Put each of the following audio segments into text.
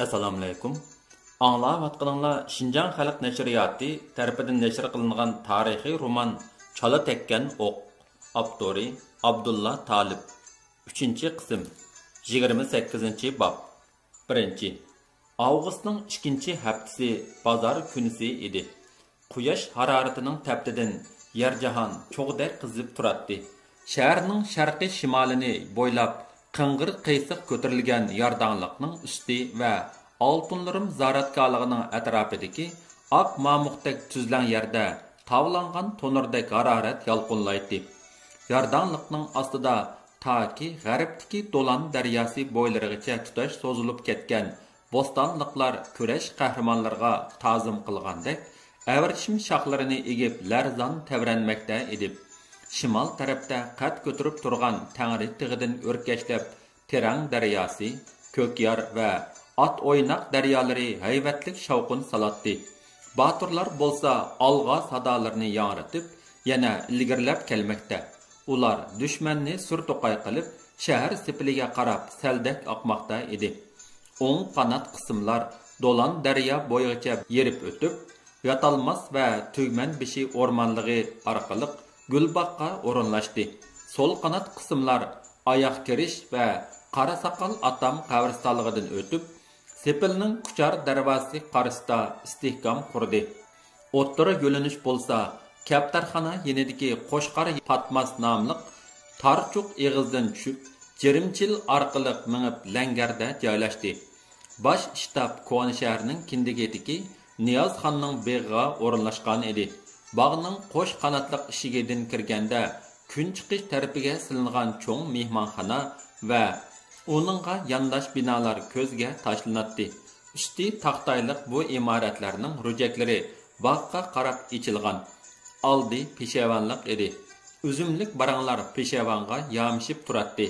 Assalamu alaykum. Аңлаватқаныңlar Шинжаң Халық Нәшриятı tərəfindən nəşr qılınan tarixi roman Çala Tekkan Oq. Avtori Abdulla Talib. 3-ci qism. 28-ci bab. 1. Avqustның 2-ci həftəsi bazar günüsü idi. Quyosh hararatining təptidən yer jahan çoğdək qızıb turatdı. Şəhərinin şərqi şimalini boylab qınğır qıysiq көтөрілген yardanlıqның üstü və altınlarım zaratkalığının ətrafidəki aq mamuqdək tüzlən yerdə tavlanğan tonurdək hararet yalqınlaydı. Yardanlıqның astıda ta ki ғәрibdiki Dolan dəryası boylarıgacha tutaş sozulub ketgan bostanlıqlar küreş qəhrəmanlarga tazım qılğandək əvrişim şaxlarını egib lərzan təvrənməkdə edib. Şimal tarafda qat ko'tarib turgan Tangri tig'idan o'rkashlab Terang daryosi, Ko'kyar va At o'ynaq daryolari hayvatlik shavqin salatdi. Baturlar bo'lsa olg'a sadolarini yangratib, yana ilgirlab kelmoqda. Ular dushmanni surto'qay qilib, shahar sipiliga qarab saldak oqmoqda edi. O'ng qanot qismlar Dolan daryo bo'yicha yerib o'tib, Yotalmas va Tugman bishi o'rmonligi orqali Gulbaqqa o'rinlashdi. Sol qanot qismlar oyoq kirish va Qara Saqal atam qabristonligidan o'tib, Sepilning Kuchar darvozasi qarshisida istehkom qurdi. O'ttira yo'linish bo'lsa, Kaptarxona yenidagi Qo'shqar Patmas nomli tarchuq eg'izdan tushib, Jirimchil orqali minib Langarda joylashdi. Bosh shtab Ko'ni shahrining kindigidagi Niyoz xonning beg'iga o'rinlashgan edi. Bağның qo'sh qanotliq ishigidan kirganda kun chiqish tarafiga silingan cho'ng mehmonxona va uningga yondosh binolar ko'zga tashlanadi. Usti taqtayliq bu imoratlarning rujaklari bog'ga qarab ichilgan. Oldi peshevonliq edi. Uzumlik baranglar peshevonga yamishib turadi.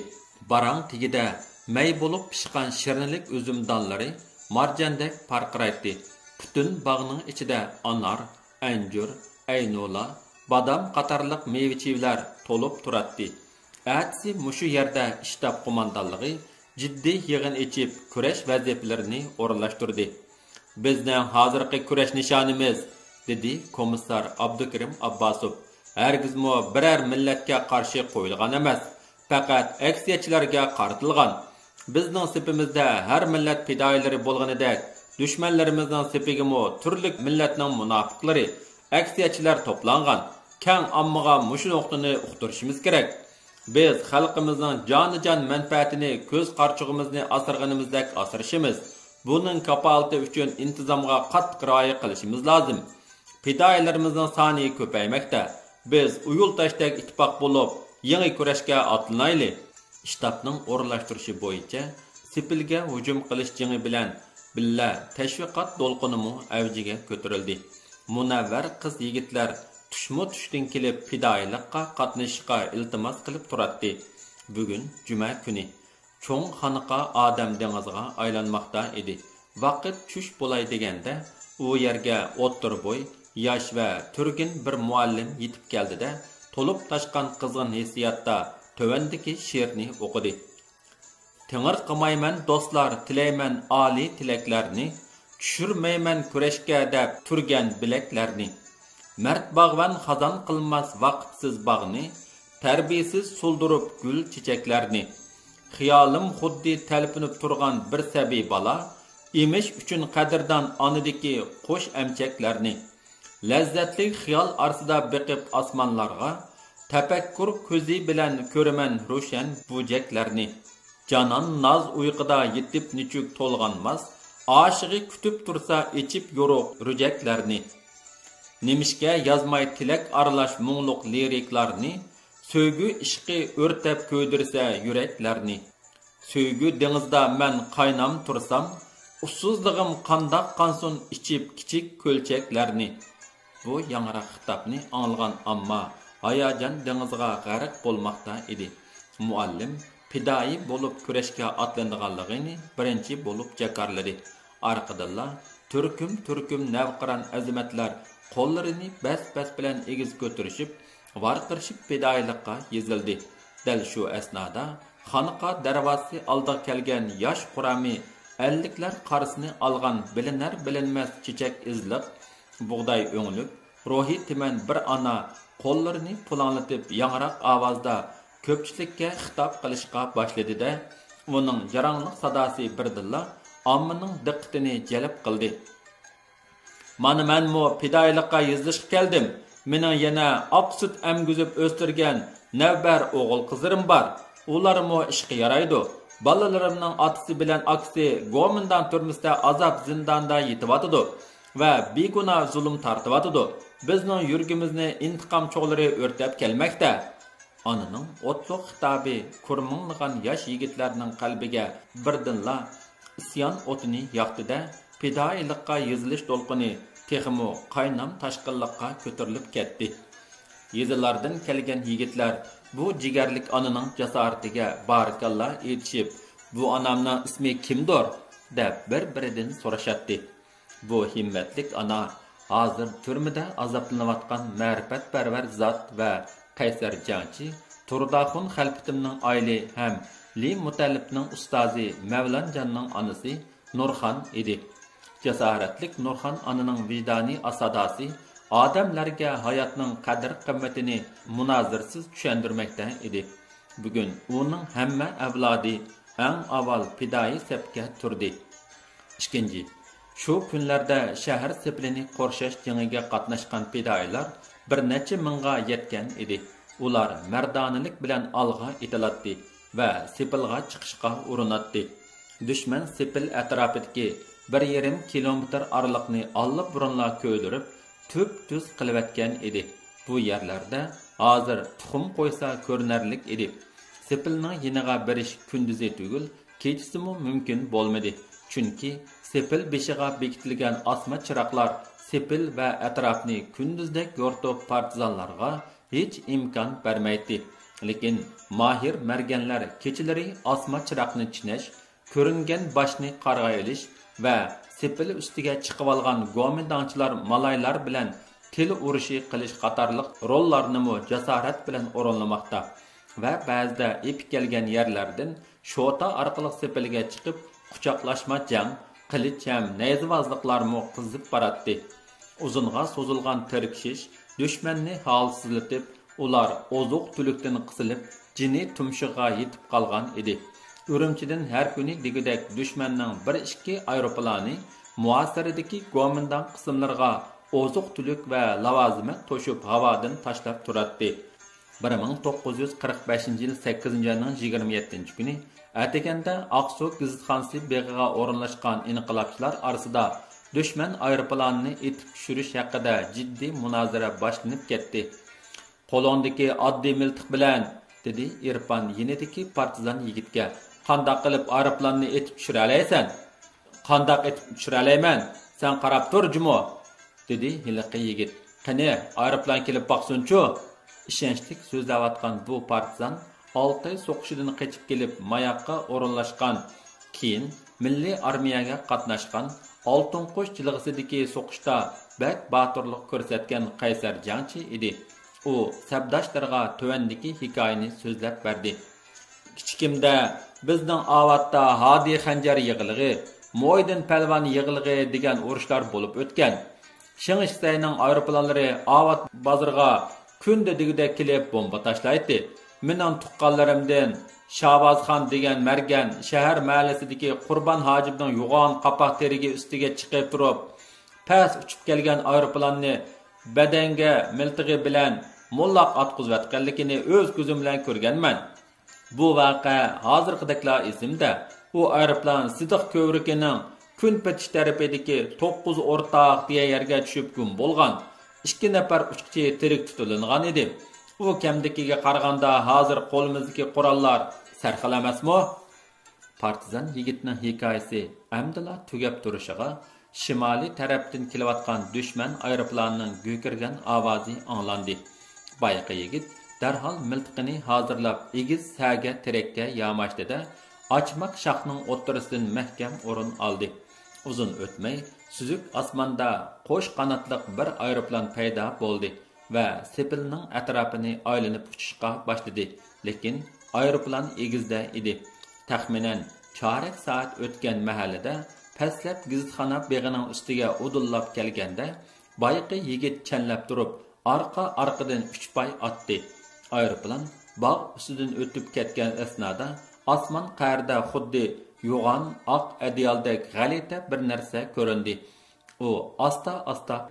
Barang tigida may bo'lib pishgan shirinlik uzum donlari marjandek parqiraydi. Butun bog'ning ichida anar, anjur, aynola, badam qatarlıq meyveçivlər tolub turatdi. Ətsi muşu yerdə iştab qomandanlığı ciddi yığın içib küreş vəzifələrini orunlaşdırdı. Bizdən hazırki küreş nişanımız, dedi komissar Abdukirim Abbasov. Hərgizmo birər millətə qarşı qoyulğan emas, faqat əksiyətçilərə qartılğan. Bizning sipimizdə hər millət fidoiləri bolğanidək, düşmənlərimizin sipigimo türlük millətning munofiqlari aksiyachilar to'plangan. Kang ommaga mushu nuqtani uqtirishimiz kerak. Biz xalqimizning joni-jon manfaatini ko'z qarchug'imizni asirganimizdek asirishimiz. Buning kapolati uchun intizomga qattiq rioya qilishimiz lozim. Fidoilarimizning soni ko'paymoqda. Biz uyul tashdek ittifoq bo'lib, yangi kurashga otlanaylik. Shtabning o'rinlashtirishi bo'yicha Sipilga hujum qilish jingi bilan billa tashviqot to'lqinimi avjiga ko'tarildi. Munavvar qiz yigitlar tushma-tushdan kelib fidoilikqa qatnashishga iltimos qilib turadi. Bugun juma kuni cho'ng xonqa odam dengiziga aylanmoqda edi. Vaqt tush bo'lay deganda u yerga o'ttir bo'y, yosh va turgin bir muallim yetib keldida, to'lib tashqan qizg'in hissiyatda tövandagi she'rni o'qidi. Tengir qilmayman do'stlar, tilayman oliy tilaklarni. Tushurmayman kurashga deb turgan bilaklarni. Mard bog'van xazon qilmas vaqtsiz bog'ni, tarbiyasiz so'ldirib gul chechaklarni. Xiyolim xuddi talpinib turgan bir sabiy bola, emish uchun qadrdan onidagi qo'sh amchaklarni. Lazzatli xiyol arsida biqib osmonlarga, tafakkur ko'zi bilan ko'raman ro'shan bujaklarni. Janon noz uyquda yetib nichuk to'lg'anmas, aşığı kütüp tursa içip yoruq rüceklerini. Nemishga yazmay tilak aralash mungluq liriklarni, söygü ishqi örtep köydürse yüreklerini. Söygü dengizda men qaynam tursam, ussuzligim qandaq qansun içip kichik kölçeklerini. Bu yangraq xitapni anılgan amma hayajan dengizga g'arq bolmaqda edi. Muallim pidai bolup kurashga atlandiganligini birinchi bolup jakarladi. Arqadalla türküm navqiran azimatlar qo'llarini bas bilan egiz ko'tarishib, varqirishib fidoilikqa yezildi. Dal shu asnoda xonqa darvozasi oldiga kelgan yosh qurami ellikler qarısını alğan bilinmez çiçek izliq, buğday öňülüp, ruhi timen bir ana qo'llarini pulanlatıp yangraq avazda köpçilikka xitap qilishqa başladı-da, uning jarangliq sadasi birdilla ommaning diqqatini jalb qildi. Mana menmo fidoilikqa yozilishga keldim. Mening yana oq sut emgizib o'stirgan navbar o'g'il qizlarim bor. Ularmo ishga yaraydi. Balalarimning otasi bilan aksi Gomindan turmusda azob zindonda yetiyotidu va beguna zulm tortiyotidu. Bizning yurgimizni intiqom cho'g'lari o'rtab kelmoqda. Onaning o'tliq xitobi kurminglagan yosh yigitlarning qalbiga birdinla isyon o'tini yoqdi-da, fidoilikqa yozilish to'lqini texmo qaynam tashqinliqqa ko'tarilib ketdi. Yezilardan kelgan yigitlar bu jigarlik onaning jasoratiga barakallah aytishib, bu onamning ismi kimdir deb bir-biridan so'rashatdi. Bu himmatlik ona hozir turmada azoblanayotgan ma'rifatparvar zot va Qaysar jangchi Turdaxun Xalpitimning oili ham Li Mutallibning ustozi Mavlanjonning onasi Nurxon edi. Jasoratlik Nurxon onaning vijdoniy asadasi odamlarga hayotning qadr-qimmatini munozirsiz tushundirmoqda edi. Bugun uning hamma avlodi eng avval fidoi sepga turdi. Ikkinchi, shu kunlarda shahar seplini qo'rshash jangiga qatnashgan fidoilar bir necha mingga yetgan edi. Ular mardonalik bilan olg'a itilatdi va sepilga chiqishga urinatdi. Dushman sepil atrofidagi 1,5 kilometr oraliqni allab burunla ko'ydirib, tüp-tüz qilib edi. Bu yerlarda hozir tuxum qo'ysa ko'rinarlik edi. Sepilning yiniga berish kunduzi tugul, kechasimi mumkin bo'lmadi. Chunki sepil beshiga bekitilgan osma chiroqlar sepil va atrofni kunduzdek yo'rtib partizanlarga hech imkon bermaydi. Lekin mahir merganlar kechalari osma chiroqni chinash, ko'ringan boshni qarg'a elish va sepil ustiga chiqib olgan gomindanchilar malaylar bilan til urushi qilish qatorliq rollarni jasorat bilan o'rinlamoqda va ba'zida epik kelgan yerlardan shota orqali sepilga chiqib quchoqlashma jang, qilich ham nayzvozliqlarmi qizib boratdi. Uzunga so'zilgan tirkishish dushmanni holsizlatib, ular ozuq tulukdan qisilib, jini tumshig'iga yetib qolgan edi. Urumchidan har kuni degidek dushmanning 1-2 aeroplani muasiridagi gomindan qismlarga ozuq tuluk va lavazimat to'shib havodan tashlab turardi. 1945-yil 8-oyning 27-kuni Atiganda Aqsu gizitxonasi beg'iga o'rinlashgan inqilobchilar orasida dushman aeroplanini etib tushirish haqida jiddiy munozara boshlanib ketdi. Qo'londagi oddiy miltiq bilan, dedi Irfon yenidagi partizan yigitga, qandoq qilib aeroplanni etib tushira olaysan? Qandoq etib tushira olayman? Sen qarab tur, jumo, dedi hiliqi yigit. Qani, aeroplan kelib boqsunchu? Ishonchlik so'zlayotgan bu partizan Oltay so'qishidan qochib kelib mayoqqa o'rinlashgan, keyin milliy armiyaga qatnashgan, Oltin qo'sh jilg'isidagi so'qishda bak botirlik ko'rsatgan Qaysar jangchi edi. U sabdashlarga tuvandagi hikoyani so'zlab berdi. Kichikimda bizning avatda Hadi Xanjar yig'ilg'i, Mo'ydin Palvon yig'ilg'i degan urushlar bo'lib o'tgan. Shingishsayning aeroplanlari avat bozorga kunda degidek kelib bomba tashlaydi. Mening tuqqanlarimdan Shavozxon degan margan shahar mahallasidagi Qurbon Hojibning yo'g'on qapoq terigi ustiga chiqib turib, pas uchib kelgan aeroplanni badanga miltig'i bilan mullaq atqizayotganligini o'z ko'zim bilan ko'rganman. Bu voqea hozirgideklar esimda. U aeroplan Sidiq ko'vrikining kun petish tarafidagi 9 o'rtoq deya yerga tushib gum bo'lgan. 2 nafar uchqchi tirik tutilgan edi. U kamdikiga qaraganda hozir qo'limizdagi qurollar sarxil emasmi? Partizan yigitning hikoyasi amdila tugab turishiga shimoliy tarafdan kelayotgan dushman aeroplanining go'kirgan ovozi anglandi. Bayqa yigit darhol miltiqini hozirlab egiz saga terakka yamashdi-da, ochmaq shoxning o'ttirisidan mahkam o'rin oldi. Uzun o'tmay suzuk osmonda qo'sh qanotliq bir aeroplan paydo bo'ldi va sepilning atrofini aylanib uchishga boshladi. Lekin aeroplan egizda edi. Taxminan Chorak soat o'tgan mahallada pastlab gizitxona beg'ining ustiga udullab kelganda, boyqi yigit chanlab turib, orqadan 3 pay otdi. Aeroplan bog' ustidan o'tib ketgan asnoda osmon qa'rida xuddi yo'g'on oq adiyaldek g'alita bir narsa ko'rindi. U asta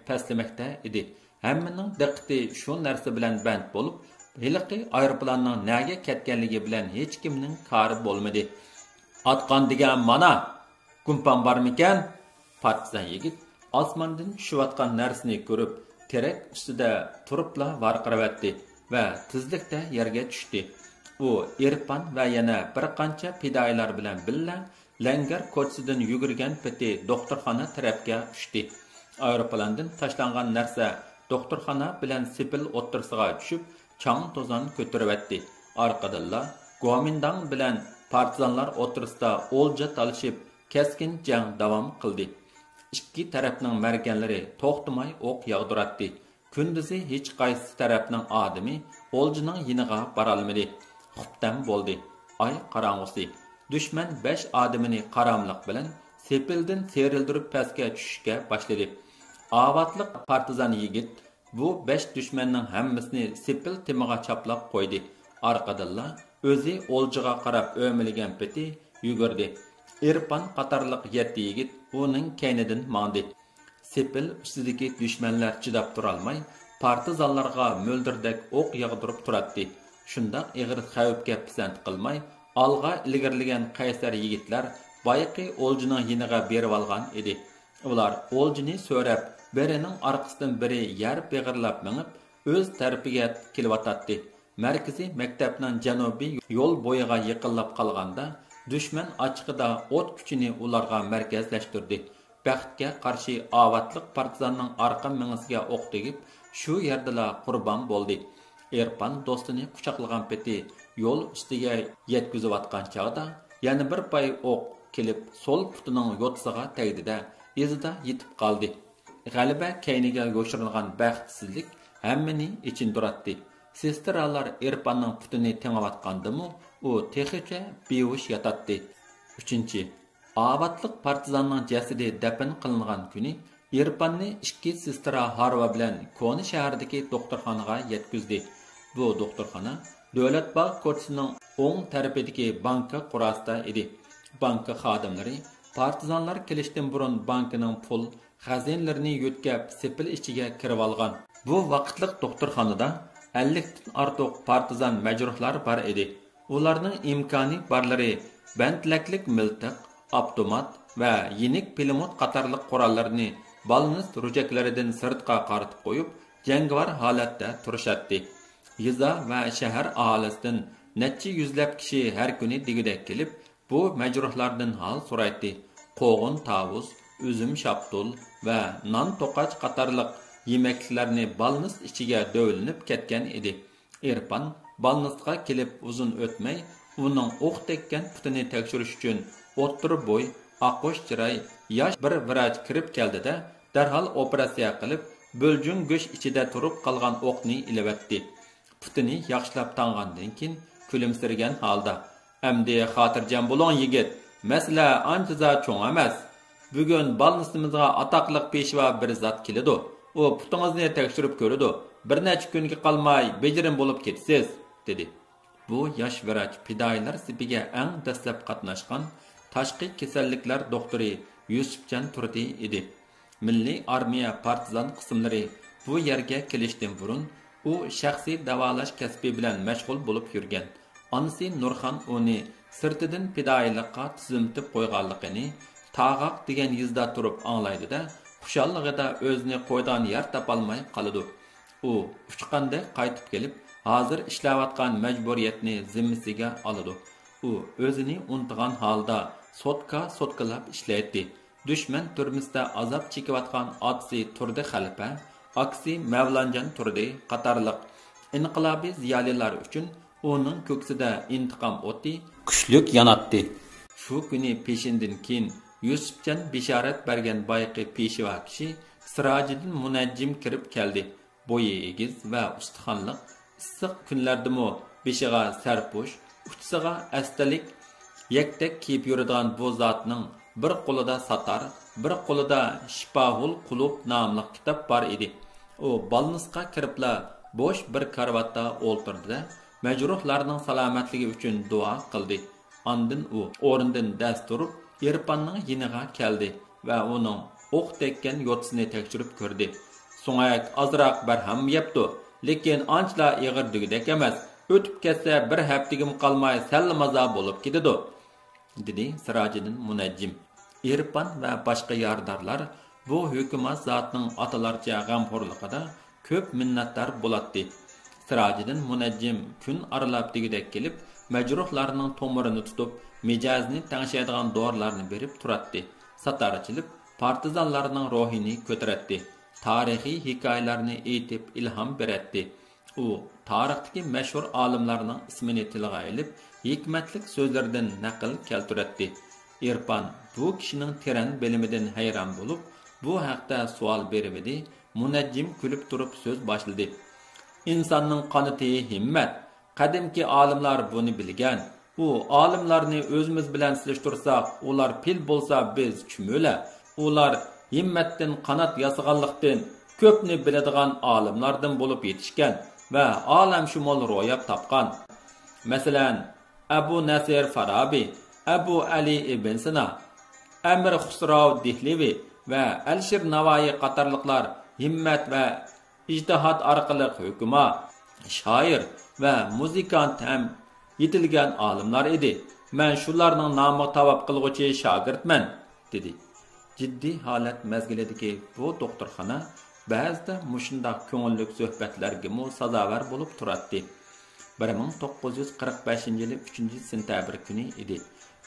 pastlamoqda edi. Hammaning diqqati shu narsa bilan band bo'lib, hiliqi aeroplanning nega ketganligi bilan hech kimning kori bo'lmadi. Atqan degan mana gumpan barmikan? Partizan yigit osmondan tushayotgan narsani ko'rib, terak ustida turibla varqiravatdi va tezlikda yerga tushdi. U Erpan va yana bir qancha fidoyilar bilan birga Langar ko'chasidan yugurgan peti doktorxona tarafga tushdi. Aeroplandan tashlangan narsa doktorxona bilan sepil o'ttirsiga tushib, chang to'zon ko'taravatdi. Orqadalla Guomindang bilan partizanlar o'tirsida o'lja talishib, keskin jang davom qildi. Ikki tarafning marganlari to'xtamay o'q yog'diratdi. Kunduzi hech qaysi tarafning odami o'ljining yiniga bora olmadi. Xubtam bo'ldi. Ay qorong'usi. Düşman 5 odamini qaramliq bilan sepildan serildirib pastga tushishga boshladi. Avatliq partizan yigit bu 5 düşmanning hammasini sepil timiga chaplab qo'ydi. Orqadalla o'zi o'ljiga qarab o'milgan peti yugurdi. Erpan qatorliq 7 yigit uning kaynidan mandi. Sepil ustidagi düşmanlar chidab turolmay, partizanlarga mo'ldirdek o'q yog'dirib turadi. Shundaq ig'ir xavfga pisand qilmay, alga ilgirlagan qaysar yigitlar boyqi o'ljining yiniga berib olgan edi. Ular o'ljini so'rab, birining orqasidan biri yarib beg'irlab minib, o'z tarafiga kelyotdi. Markaziy maktabning janubiy yo'l bo'yiga yiqilib qolganda, düşman ochiqida o't kuchini ularga markazlashtirdi. Baxtga qarshi avatliq partizanning orqa mingisiga o'q tegib, shu yerda qurbon bo'ldi. Erpan do'stini quchoqlagan peti yo'l ustiga yetkazayotgan chog'da yana bir pay o'q kelib so'l putining yo'tsiga tegdi-da, izida yetib qoldi. G'alaba kayniga yo'shirilgan baxtsizlik hammani ichindiratdi. Sestralar Erpanning putini tengayotgandimi, u texicha behush yotadi. 3. Avatliq partizanning jasadi dafn qilingan kuni Erpanni 2 sestra Harva bilan Koni shahridagi doktorxonaga yetkazdi. Bu doktorxona Davlat bog' ko'chasining o'ng tarafidagi banka qurasida edi. Banka xodimlari partizanlar kelishdan burun bankining pul xazinalarini yo'tkab sepil ichiga kirib olgan. Bu vaqtliq doktorxonada 50 dan ortiq partizan majruhlar bor edi. Ularning imkoni borlari bandlaklik miltiq, avtomat va yenik pulemyot qatorliq qurollarni balnist rujaklaridan sirtqa qaratib qo'yib, jangovar holatda turishadi. Yiza va shahar aholisidan necha yuzlab kishi har kuni digidek kelib, bu majruhlardan hol so'raydi. Qo'g'in tavus, uzum shaptul va non to'qach qatorliq yemeklarni balnist ichiga dövlinib ketgan edi. Erpan balnistga kelib uzun o'tmay, uning o'q tekkan putini tekshirish uchun o'ttirib bo'y, oqo'sh chiroy yosh bir vrach kirib keldi-da, darhol operatsiya qilib, bo'ljun go'sh ichida turib qolgan o'qni ilavatdi. Putini yaxshilab tangandan keyin kulimsirgan holda, "Amdi xotirjam bo'ling yigit, masala ancha cho'ng emas. Bugun balnistimizga atoqliq peshva bir zot keladi. U putingizni tekshirib ko'radi. Bir necha kunga qolmay bejirim bo'lib ketasiz", dedi. Bu yosh vrach fidoyilar sipiga eng dastlab qatnashgan tashqi kasalliklar doktori Yusufjon Turdi edi. Milliy armiya partizan qismlari bu yerga kelishdan burun u shaxsiy davolash kasbi bilan mashg'ul bo'lib yurgan. Onasi Nurxon uni sirtidan fidoyilikqa tizimtib qo'yganligini Tag'aq degan yizda turib anglaydi-da, xushalligida o'zini qo'ydan yer topolmay qoladi. U uchqanda qaytib kelib, hozir ishlayotgan majburiyatni zimmasiga oladi. U o'zini unutgan holda sotkalab ishlaydi. Düşman turmusida azob chekayotgan otasi Turdi Xalifa, aksi Mavlonjon Turdi qatorliq inqilobiy ziyolilar uchun uning ko'ksida intiqom o'ti kuchlik yonatdi. Shu kuni peshindan keyin Yusufjon bishorat bergan boyqi peshva kishi Sirojiddin Munajjim kirib keldi. Bo'yi egiz va ustixonliq, issiq kunlardami beshiga sarpush, uchsiga astalik Yektek kiyip yürüdüğün bu zatның bir qo'lida satar, bir qo'lida Shifahul Qulub nomli kitob bor edi. U balnisqa kiribla bo'sh bir karvatda o'ltirdi. Majruhlarning salomatligi uchun duo qildi. Ondan u o'rnidan dast turib, Irfanning yiniga keldi va uning o'q tekkan yo'tsini tekshirib ko'rdi. So'ngoq azroq barham yepti, lekin anchla ig'ir degidek emas. O'tib ketsa bir haftaga qolmay sal maza bo'lib ketadi, dedi Sirajiddin Munajjim. Irfan va boshqa yordamlar bu hukumat zotining atalarcha g'amxo'rligida ko'p minnatdor bo'ladi. Sirajiddin Munajjim kun aralab degidek kelib, majruhlarning to'mirini tutib, mijozni tangshaydigan dorilarni berib turadi. Satarchilik partizanlarning ruhini ko'taradi. Tarixiy hikoyalarni aytib ilhom beradi. U tarixdagi mashhur olimlarning ismini tilga olib, hikmatlik so'zlardan naql keltiradi. Irfan bu kishining teran bilimidan hayron bo'lib, bu haqda savol berdi. Munajjim kulib turib so'z boshladi. İnsanning qanoti himmat. Qadimki olimlar buni bilgan. U olimlarni o'zimiz bilan silishtirsak, ular pil bo'lsa biz chumula. Ular himmatdan qanot yasaganlikdan ko'pni biladigan olimlardan bo'lib yetishgan va olamshumul ro'yab topgan. Masalan, Abu Nasir Farabi, Abu Ali ibn Sina, Amir Xusro Dehlevi va Alshir Navoiy qatorliqlar himmat va ijtihod orqali hukuma, shoir va muzikant ham yetilgan olimlar edi. Men shularning nomini tavab qilg'uchi shogirdman, dedi. Jiddiy holat mezgilidagi bu doktorxona ba'zida mushundaq ko'ngillik suhbatlarga sazovor bo'lib turadi. 1945-yil 3-sentabr kuni edi.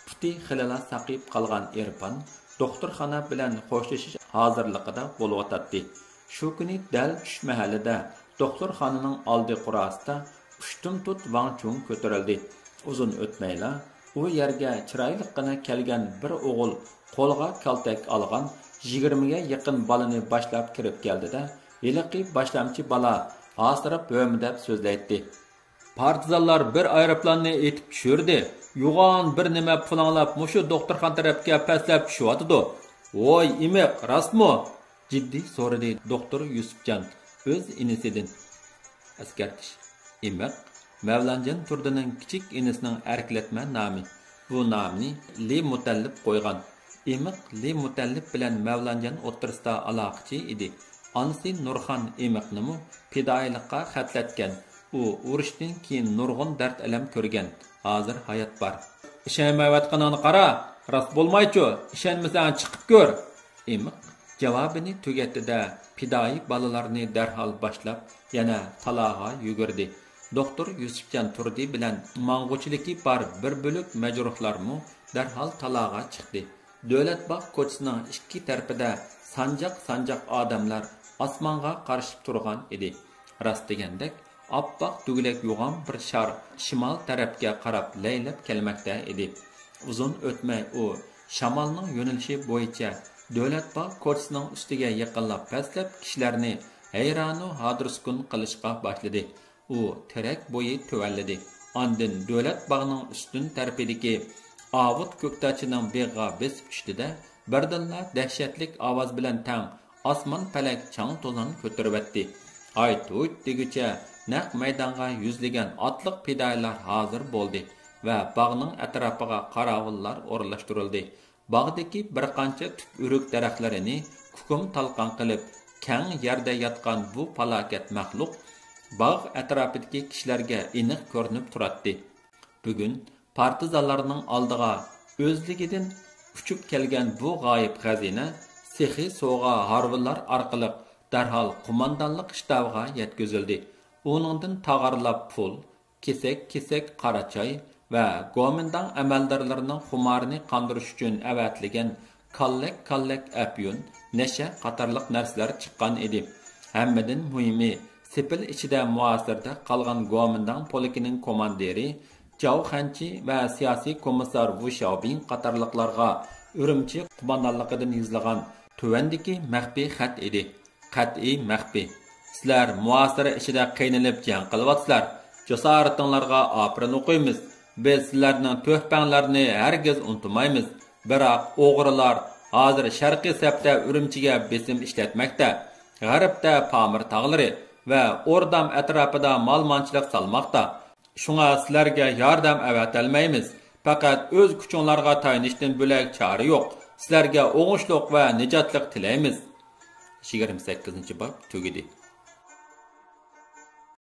Puti xilala saqib qolgan Irfan doktorxona bilan xo'shlashish hozirligida bo'layotdi. Shu kuni dal tush mahallida doktorxonaning oldi qurasida pushtum tut Vangchung ko'tarildi. Uzun o'tmayla u yerga chiroyliqqina kelgan bir o'g'il qo'lga kaltak olgan 20 ga yaqin balani boshlab kirib keldida, yiliqi boshlamchi bala asirib bo'mdab so'zlaydi. Partizanlar bir aeroplanni etib tushirdi. Yo'g'on bir nima pulanlab mushu doktorxona tarafga pastlab tushyotdi. Voy, imiq, rostmi? Jiddiy so'radi doktor Yusufjon o'z inisidan. Askartish. Imiq Mavlanjon Turdining kichik inisining arklatma nomi. Bu nomni Li Mutallib qo'ygan. Imiq Li Mutallib bilan Mavlanjon o'rtasida aloqachi edi. Anasi Nurxon Imiqni fidoyilikqa xatlatgan. U urushdan keyin nurg'un dard alam ko'rgan. Hozir hayot bor. Ishonmayotganini qara, rost bo'lmaychi, ishonmasang chiqib ko'r. Imiq javobini tugatdi-da, fidoyi bolalarni darhol boshlab yana taloga yugurdi. Doktor Yusufjon Turdi bilan mang'uchiligi bor bir bo'lak majruhlarmi darhol taloga chiqdi. Davlatbog' ko'chasining ikki tarafida sanjaq odamlar osmonga qarshi turgan edi. Rost degandek oppoq tugilak yo'g'on bir shar shimol tarafga qarab laylab kelmoqda edi. Uzun o'tmay u shamolning yo'nalishi bo'yicha Davlatbog' ko'chasining ustiga yaqinlab pastlab kishilarni hayronu hadruskun qilishga boshladi. U terak bo'yi tuvalladi. Ondan Davlatbog'ning ustun tarafidagi Avut ko'ktachining beg'a besib tushdi-da, birdanla dahshatlik ovoz bilan tang osmon palak chang to'zon ko'taribdi. Ay to'yt degicha naq maydonga yuzlagan otliq fidoyilar hozir bo'ldi va bog'ning atrofiga qorovullar o'rnashtirildi. Bog'dagi bir qancha tut o'rik daraxtlarini kukum talqon qilib, kang yerda yotgan bu falokat maxluq bog' atrofidagi kishilarga aniq ko'rinib turadi. Bugun partizanlarning oldiga o'zligidan uchib kelgan bu g'oyib xazina sehi so'g'a harvullar orqali darhol qo'mondonlik shtabiga yetkazildi. Uningdan tag'arlab pul, kesak qora choy va qo'mondon amaldorlarining xumorini qondirish uchun avatlagan kallak apyun, nasha qatorliq narsalar chiqqan edi. Hammadan muhimi, sepil ichida muasirda qolgan qo'mondon polikining komandiri Jao Xanchi va siyosiy komissar Wu Xiaobin qatorliqlarga Urumchi qo'mondonligidan yozilgan tuvandagi maxfiy xat edi. Qat'iy maxfiy. Sizlar muasira ichida qiynalib jang qilyapsizlar. Jasoratinglarga afrin o'qiymiz. Biz sizlarning töhbanglarni hargiz unutmaymiz. Biroq o'g'rilar hozir sharqiy sapda Urumchiga besim ishlatmoqda. G'arbda Pamir tog'lari va O'rdam atrofida malmonchilik salmoqda. Shunga sizlarga yordam avatalmaymiz. Faqat o'z kuchinglarga tayanishdan bo'lak chora yo'q. Sizlarga o'g'ishliq va nijotlik tilaymiz. 28-bob tugidi.